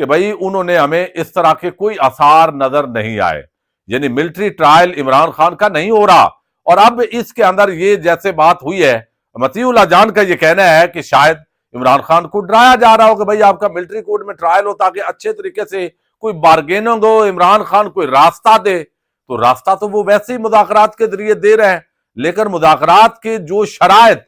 کہ بھائی انہوں نے ہمیں اس طرح کے کوئی آثار نظر نہیں آئے، یعنی ملٹری ٹرائل عمران خان کا نہیں ہو رہا۔ اور اب اس کے اندر یہ جیسے بات ہوئی ہے، مطیع اللہ جان کا یہ کہنا ہے کہ شاید عمران خان کو ڈرایا جا رہا ہو کہ بھائی آپ کا ملٹری کورٹ میں ٹرائل ہو تاکہ اچھے طریقے سے کوئی بارگیننگ ہو، عمران خان کوئی راستہ دے۔ تو راستہ تو وہ ویسے ہی مذاکرات کے ذریعے دے رہے ہیں، لیکن مذاکرات کے جو شرائط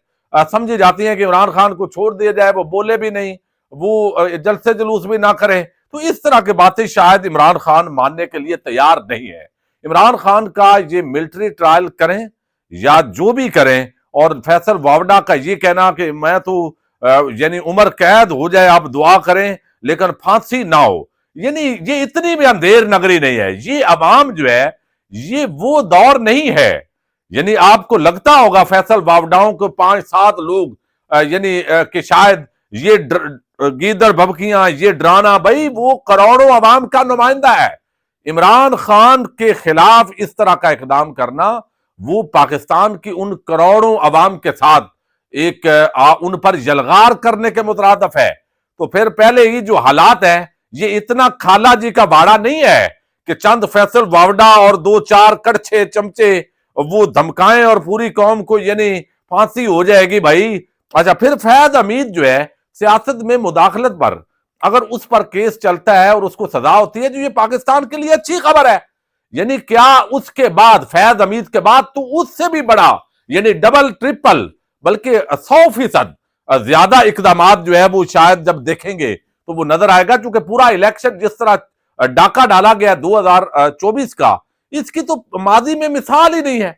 سمجھی جاتی ہیں کہ عمران خان کو چھوڑ دیا جائے، وہ بولے بھی نہیں، وہ جلسے جلوس بھی نہ کرے، تو اس طرح کی باتیں شاید عمران خان ماننے کے لیے تیار نہیں ہے۔ عمران خان کا یہ ملٹری ٹرائل کریں یا جو بھی کریں، اور فیصل واوڈا کا یہ کہنا کہ میں تو یعنی عمر قید ہو جائے آپ دعا کریں لیکن پھانسی نہ ہو، یعنی یہ اتنی بھی اندھیر نگری نہیں ہے۔ یہ عوام جو ہے یہ وہ دور نہیں ہے، یعنی آپ کو لگتا ہوگا فیصل واوڈاؤں کو 5-7 لوگ یعنی کہ شاید یہ گیدڑ بھبکیاں، یہ ڈرانا، بھائی وہ کروڑوں عوام کا نمائندہ ہے۔ عمران خان کے خلاف اس طرح کا اقدام کرنا وہ پاکستان کی ان کروڑوں عوام کے ساتھ ایک ان پر یلغار کرنے کے مترادف ہے۔ تو پھر پہلے ہی جو حالات ہے یہ اتنا خالہ جی کا باڑا نہیں ہے کہ چند فیصل واوڈا اور 2-4 کڑچھے چمچے وہ دھمکائیں اور پوری قوم کو یعنی پھانسی ہو جائے گی بھائی۔ اچھا، پھر فیاض حمید جو ہے سیاست میں مداخلت پر اگر اس پر کیس چلتا ہے اور اس کو سزا ہوتی ہے جو یہ پاکستان کے لیے اچھی خبر ہے، یعنی کیا اس کے بعد فیاض حمید کے بعد تو اس سے بھی بڑا یعنی ڈبل ٹرپل بلکہ 100% زیادہ اقدامات جو ہے وہ شاید جب دیکھیں گے تو وہ نظر آئے گا، چونکہ پورا الیکشن جس طرح ڈاکہ ڈالا گیا 2024 کا، اس کی تو ماضی میں مثال ہی نہیں ہے۔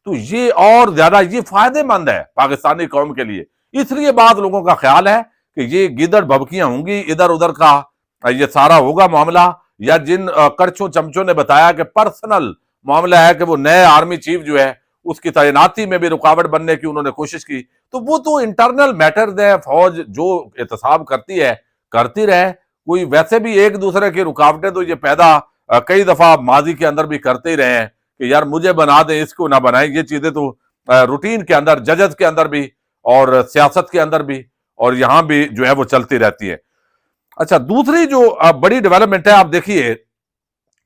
تو یہ اور زیادہ یہ فائدے مند ہے پاکستانی قوم کے لیے۔ اس لیے بعض لوگوں کا خیال ہے کہ یہ گیدڑ بھبکیاں ہوں گی، ادھر ادھر کا یہ سارا ہوگا معاملہ، یا جن کڑچوں چمچوں نے بتایا کہ پرسنل معاملہ ہے کہ وہ نئے آرمی چیف جو ہے اس کی تعیناتی میں بھی رکاوٹ بننے کی انہوں نے کوشش کی، تو وہ تو انٹرنل میٹرز ہے، فوج جو احتساب کرتی ہے کرتی رہے، کوئی ویسے بھی ایک دوسرے کی رکاوٹیں تو یہ پیدا کئی دفعہ ماضی کے اندر بھی کرتے ہی رہے ہیں کہ یار مجھے بنا دیں اس کو نہ بنائیں، یہ چیزیں تو روٹین کے اندر ججز کے اندر بھی اور سیاست کے اندر بھی اور یہاں بھی جو ہے وہ چلتی رہتی ہے۔ اچھا، دوسری جو بڑی ڈیولپمنٹ ہے، آپ دیکھیے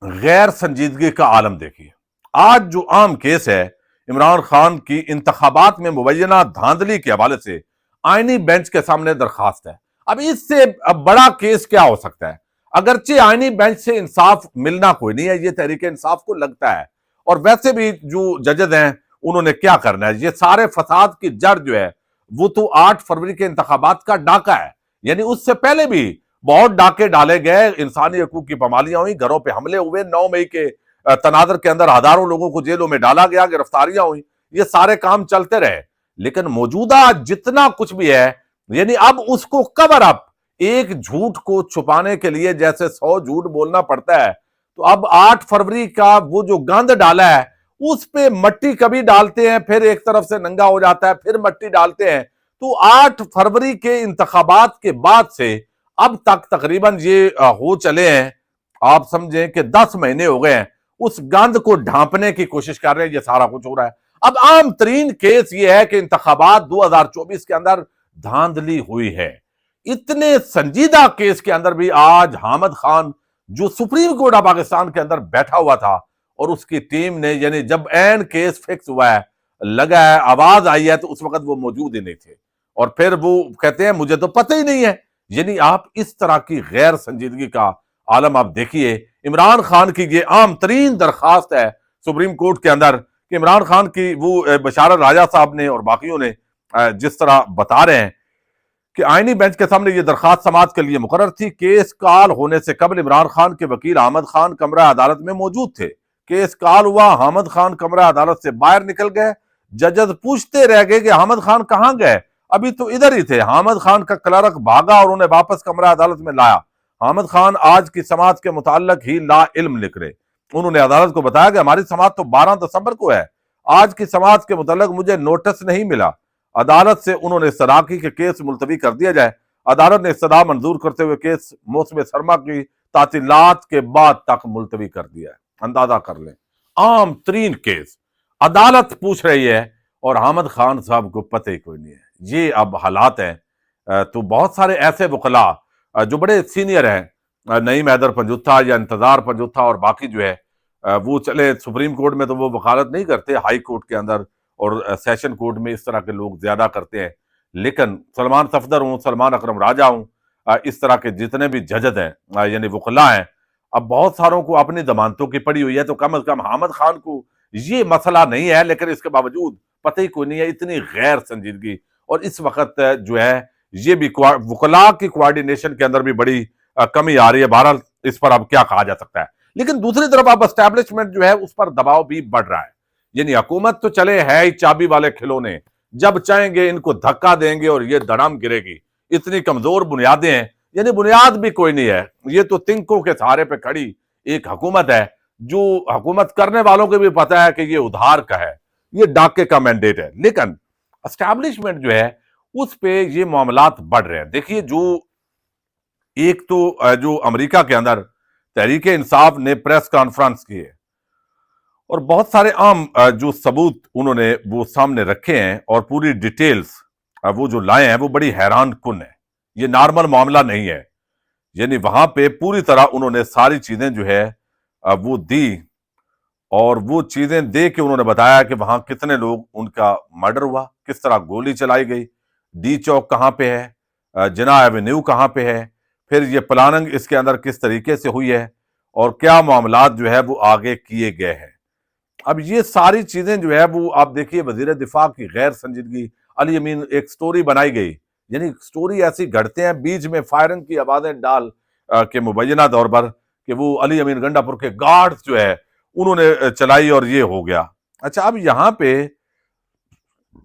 غیر سنجیدگی کا عالم دیکھیے۔ آج جو عام کیس ہے عمران خان کی انتخابات میں مبینہ دھاندلی کے حوالے سے آئینی بینچ کے سامنے درخواست ہے۔ اب اس سے بڑا کیس کیا ہو سکتا ہے؟ اگرچہ آئینی بینچ سے انصاف ملنا کوئی نہیں ہے، یہ تحریک انصاف کو لگتا ہے، اور ویسے بھی جو ججز ہیں انہوں نے کیا کرنا ہے، یہ سارے فساد کی جڑ جو ہے وہ تو 8 فروری کے انتخابات کا ڈاکہ ہے، یعنی اس سے پہلے بھی بہت ڈاکے ڈالے گئے، انسانی حقوق کی پامالیاں ہوئی، گھروں پہ حملے ہوئے، 9 مئی کے تناظر کے اندر ہزاروں لوگوں کو جیلوں میں ڈالا گیا، گرفتاریاں ہوئی، یہ سارے کام چلتے رہے۔ لیکن موجودہ جتنا کچھ بھی ہے یعنی اب اس کو کور اپ، ایک جھوٹ کو چھپانے کے لیے جیسے 100 جھوٹ بولنا پڑتا ہے، تو اب 8 فروری کا وہ جو گند ڈالا ہے اس پہ مٹی کبھی ڈالتے ہیں، پھر ایک طرف سے ننگا ہو جاتا ہے، پھر مٹی ڈالتے ہیں۔ تو 8 فروری کے انتخابات کے بعد سے اب تک تقریباً یہ ہو چلے ہیں، آپ سمجھیں کہ 10 مہینے ہو گئے ہیں، اس گند کو ڈھانپنے کی کوشش کر رہے ہیں، یہ سارا کچھ ہو رہا ہے۔ اب عام ترین کیس یہ ہے کہ انتخابات 2024 کے اندر دھاندلی ہوئی ہے۔ اتنے سنجیدہ کیس کے اندر بھی آج حامد خان جو سپریم کورٹ آف پاکستان کے اندر بیٹھا ہوا تھا اور اس کی ٹیم نے یعنی جب این کیس فکس ہوا ہے، لگا ہے، آواز آئی ہے، تو اس وقت وہ موجود ہی نہیں تھے، اور پھر وہ کہتے ہیں مجھے تو پتہ ہی نہیں ہے۔ یعنی آپ اس طرح کی غیر سنجیدگی کا عالم آپ دیکھیے۔ عمران خان کی یہ عام ترین درخواست ہے سپریم کورٹ کے اندر کہ عمران خان کی وہ بشارت راجہ صاحب نے اور باقیوں نے جس طرح بتا رہے ہیں کہ آئینی بینچ کے سامنے یہ درخواست سماعت کے لیے مقرر تھی۔ کیس کال ہونے سے قبل عمران خان کے وکیل حامد خان کمرہ عدالت میں موجود تھے۔ کیس کال ہوا، حامد خان کمرہ عدالت سے باہر نکل گئے، ججز پوچھتے رہ گئے کہ حامد خان کہاں گئے؟ ابھی تو ادھر ہی تھے۔ حامد خان کا کلرک بھاگا اور انہیں واپس کمرہ عدالت میں لایا۔ حامد خان آج کی سماعت کے متعلق ہی لا علم لکھ رہے۔ انہوں نے عدالت کو بتایا کہ ہماری سماعت تو 12 دسمبر کو ہے، آج کی سماعت کے متعلق مجھے نوٹس نہیں ملا۔ عدالت سے انہوں نے استدعا کی کہ کیس ملتوی کر دیا جائے۔ عدالت نے استدعا منظور کرتے ہوئے کیس موسم سرما کی تعطیلات کے بعد تک ملتوی کر دیا ہے۔ اندازہ کر لیں، عام ترین کیس عدالت پوچھ رہی ہے اور حامد خان صاحب کو پتہ ہی کوئی نہیں ہے۔ یہ اب حالات ہیں۔ تو بہت سارے ایسے وکلاء جو بڑے سینئر ہیں نعیم حیدر پنجوتھا یا انتظار پنجوتھا اور باقی جو ہے وہ چلے سپریم کورٹ میں تو وہ وکالت نہیں کرتے، ہائی کورٹ کے اندر اور سیشن کورٹ میں اس طرح کے لوگ زیادہ کرتے ہیں، لیکن سلمان صفدر ہوں، سلمان اکرم راجہ ہوں، اس طرح کے جتنے بھی ججز ہیں یعنی وکلاء ہیں، اب بہت ساروں کو اپنی ضمانتوں کی پڑی ہوئی ہے، تو کم از کم حامد خان کو یہ مسئلہ نہیں ہے، لیکن اس کے باوجود پتہ ہی کوئی نہیں ہے، اتنی غیر سنجیدگی اور اس وقت جو ہے یہ بھی وکلاء کی کوارڈینیشن کے اندر بھی بڑی کمی آ رہی ہے۔ بہرحال اس پر اب کیا کہا جا سکتا ہے، لیکن دوسری طرف اب اسٹیبلشمنٹ جو ہے اس پر دباؤ بھی بڑھ رہا ہے، یعنی حکومت تو چلے ہے ہی چابی والے کھلونے، جب چاہیں گے ان کو دھکا دیں گے اور یہ دھڑام گرے گی، اتنی کمزور بنیادیں ہیں، یعنی بنیاد بھی کوئی نہیں ہے، یہ تو تنکوں کے سہارے پہ کھڑی ایک حکومت ہے، جو حکومت کرنے والوں کو بھی پتا ہے کہ یہ ادھار کا ہے، یہ ڈاکے کا مینڈیٹ ہے، لیکن اسٹیبلشمنٹ جو ہے اس پہ یہ معاملات بڑھ رہے ہیں۔ دیکھیے جو ایک تو جو امریکہ کے اندر تحریک انصاف نے پریس کانفرنس کی ہے اور بہت سارے عام جو ثبوت انہوں نے وہ سامنے رکھے ہیں اور پوری ڈیٹیلز وہ جو لائے ہیں وہ بڑی حیران کن ہے، یہ نارمل معاملہ نہیں ہے، یعنی وہاں پہ پوری طرح انہوں نے ساری چیزیں جو ہے وہ دی اور وہ چیزیں دے کے انہوں نے بتایا کہ وہاں کتنے لوگ ان کا مرڈر ہوا، کس طرح گولی چلائی گئی، ڈی چوک کہاں پہ ہے، جناح ایونیو کہاں پہ ہے، پھر یہ پلاننگ اس کے اندر کس طریقے سے ہوئی ہے اور کیا معاملات جو ہے وہ آگے کیے گئے ہیں۔ اب یہ ساری چیزیں جو ہے وہ آپ دیکھیے وزیر دفاع کی غیر سنجیدگی، علی امین ایک سٹوری بنائی گئی، یعنی سٹوری ایسی گھڑتے ہیں بیچ میں فائرنگ کی آوازیں ڈال کے مبینہ طور پر کہ وہ علی امین گنڈا پور کے گارڈز جو ہے انہوں نے چلائی اور یہ ہو گیا۔ اچھا اب یہاں پہ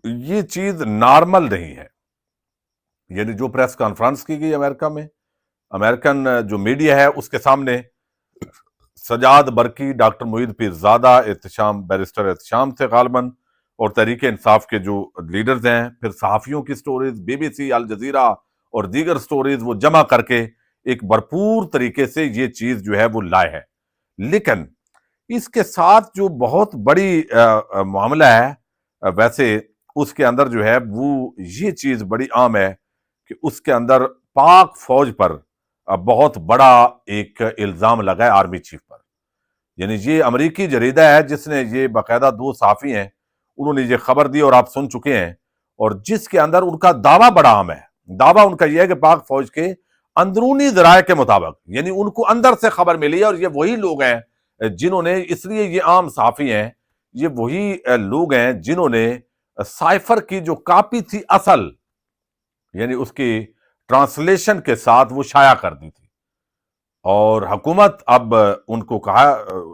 یہ چیز نارمل نہیں ہے، یعنی جو پریس کانفرنس کی گئی امریکہ میں، امریکن جو میڈیا ہے اس کے سامنے سجاد برقی، ڈاکٹر معید پیرزادہ، بیرسٹر احتشام تھے غالباً، اور تحریک انصاف کے جو لیڈرز ہیں، پھر صحافیوں کی stories, B B C, Al Jazeera اور دیگر سٹوریز وہ جمع کر کے ایک بھرپور طریقے سے یہ چیز جو ہے وہ لائے ہے، لیکن اس کے ساتھ جو بہت بڑی معاملہ ہے ویسے اس کے اندر جو ہے وہ یہ چیز بڑی عام ہے کہ اس کے اندر پاک فوج پر بہت بڑا ایک الزام لگا ہے آرمی چیف پر، یعنی یہ امریکی جریدہ ہے جس نے یہ باقاعدہ دو صحافی ہیں انہوں نے یہ خبر دی اور آپ سن چکے ہیں، اور جس کے اندر ان کا دعویٰ بڑا عام ہے، دعویٰ ان کا یہ ہے کہ پاک فوج کے اندرونی ذرائع کے مطابق، یعنی ان کو اندر سے خبر ملی ہے اور یہ وہی لوگ ہیں جنہوں نے، اس لیے یہ عام صحافی ہیں، یہ وہی لوگ ہیں جنہوں نے سائفر کی جو کاپی تھی اصل، یعنی اس کی ٹرانسلیشن کے ساتھ وہ شائع کر دی تھی، اور حکومت اب ان کو کہا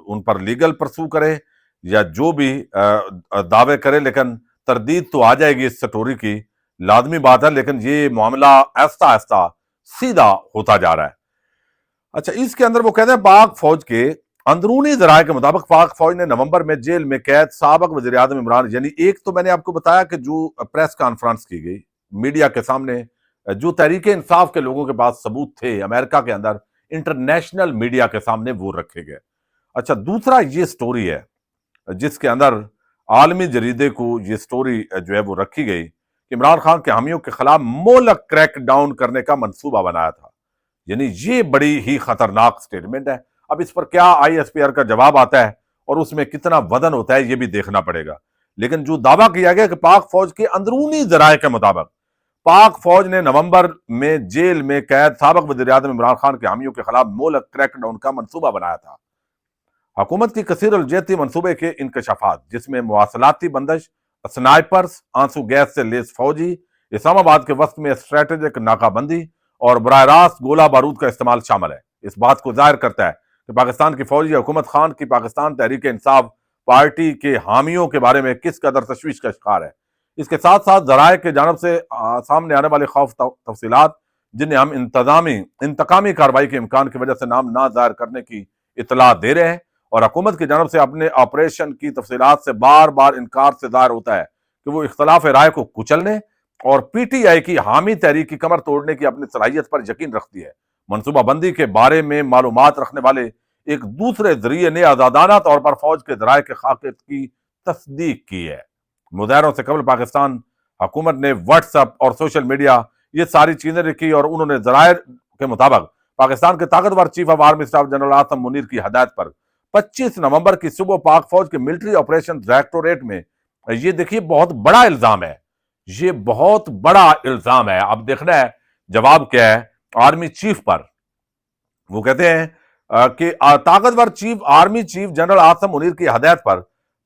ان پر لیگل پرسو کرے یا جو بھی دعوے کرے، لیکن تردید تو آ جائے گی اس سٹوری کی، لازمی بات ہے، لیکن یہ معاملہ آہستہ آہستہ سیدھا ہوتا جا رہا ہے۔ اچھا اس کے اندر وہ کہتے ہیں پاک فوج کے اندرونی ذرائع کے مطابق پاک فوج نے نومبر میں جیل میں قید سابق وزیر اعظم عمران، یعنی ایک تو میں نے آپ کو بتایا کہ جو پریس کانفرنس کی گئی میڈیا کے سامنے، جو تحریک انصاف کے لوگوں کے پاس ثبوت تھے امریکہ کے اندر انٹرنیشنل میڈیا کے سامنے وہ رکھے گئے۔ اچھا دوسرا یہ سٹوری ہے جس کے اندر عالمی جریدے کو یہ سٹوری جو ہے وہ رکھی گئی کہ عمران خان کے حامیوں کے خلاف مہلک کریک ڈاؤن کرنے کا منصوبہ بنایا تھا، یعنی یہ بڑی ہی خطرناک سٹیٹمنٹ ہے۔ اب اس پر کیا آئی ایس پی آر کا جواب آتا ہے اور اس میں کتنا وزن ہوتا ہے یہ بھی دیکھنا پڑے گا، لیکن جو دعویٰ کیا گیا کہ پاک فوج کے اندرونی ذرائع کے مطابق پاک فوج نے نومبر میں جیل میں قید سابق وزیر اعظم عمران خان کے حامیوں کے خلاف مہلک کریک ڈاؤن کا منصوبہ بنایا تھا۔ حکومت کی کثیر الجہتی منصوبے کے انکشافات جس میں مواصلاتی بندش، سنائپرز، آنسو گیس سے لیس فوجی، اسلام آباد کے وسط میں اسٹریٹجک ناکہ بندی اور براہ راست گولہ بارود کا استعمال شامل ہے، اس بات کو ظاہر کرتا ہے کہ پاکستان کی فوجی حکومت خان کی پاکستان تحریک انصاف پارٹی کے حامیوں کے بارے میں کس قدر تشویش کا شکار ہے۔ اس کے ساتھ ساتھ ذرائع کی جانب سے سامنے آنے والے خوف تفصیلات جنہیں ہم انتقامی کارروائی کے امکان کی وجہ سے نام نہ ظاہر کرنے کی اطلاع دے رہے ہیں، اور حکومت کی جانب سے اپنے آپریشن کی تفصیلات سے بار بار انکار سے ظاہر ہوتا ہے کہ وہ اختلاف رائے کو کچلنے اور پی ٹی آئی کی حامی تحریک کی کمر توڑنے کی اپنی صلاحیت پر یقین رکھتی ہے۔ منصوبہ بندی کے بارے میں معلومات رکھنے والے ایک دوسرے ذریعے نے آزادانہ طور پر فوج کے ذرائع کے خاکے کی تصدیق کی ہے۔ مظاہروں سے قبل پاکستان حکومت نے واٹس ایپ اور سوشل میڈیا یہ ساری چیزیں رکھی اور انہوں نے ذرائع کے مطابق پاکستان کے طاقتور chief of army staff general Asim Munir کی ہدایت پر 25 نومبر کی صبح پاک فوج کے ملٹری آپریشن ڈائریکٹوریٹ میں، یہ دیکھیے بہت بڑا الزام ہے، یہ بہت بڑا الزام ہے، اب دیکھنا ہے جواب کیا ہے آرمی چیف پر۔ وہ کہتے ہیں کہ طاقتور army chief general Asim Munir کی ہدایت پر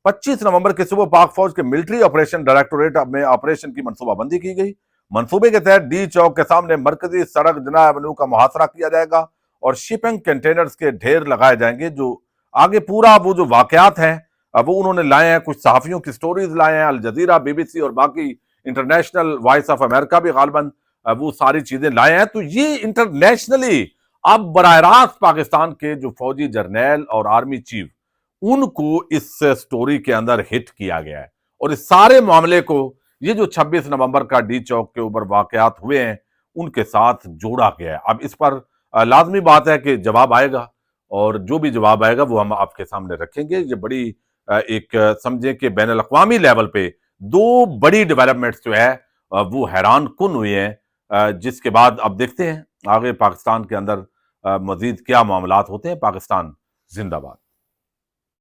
25 نومبر کی صبح پاک فوج کے ملٹری آپریشن ڈائریکٹوریٹ میں آپریشن کی منصوبہ بندی کی گئی۔ منصوبے کے تحت ڈی چوک کے سامنے مرکزی سڑک جناح ایونیو کا محاصرہ کیا جائے گا اور شپنگ کنٹینرز کے ڈھیر لگائے جائیں گے۔ جو آگے پورا وہ جو واقعات ہیں وہ انہوں نے لائے ہیں، کچھ صحافیوں کی سٹوریز لائے ہیں، الجزیرہ، بی بی سی اور باقی انٹرنیشنل، وائس آف امریکہ بھی غالباً وہ ساری چیزیں لائے ہیں۔ تو یہ انٹرنیشنلی اب براہ راست پاکستان کے جو فوجی جرنیل اور آرمی چیف ان کو اس سٹوری کے اندر ہٹ کیا گیا ہے، اور اس سارے معاملے کو یہ جو 26 نومبر کا ڈی چوک کے اوپر واقعات ہوئے ہیں ان کے ساتھ جوڑا گیا ہے۔ اب اس پر لازمی بات ہے کہ جواب آئے گا، اور جو بھی جواب آئے گا وہ ہم آپ کے سامنے رکھیں گے۔ یہ بڑی ایک سمجھیں کہ بین الاقوامی لیول پہ دو بڑی ڈیولپمنٹس جو ہے وہ حیران کن ہوئی ہیں، جس کے بعد اب دیکھتے ہیں آگے پاکستان کے اندر مزید کیا معاملات ہوتے ہیں۔ پاکستان زندہ باد۔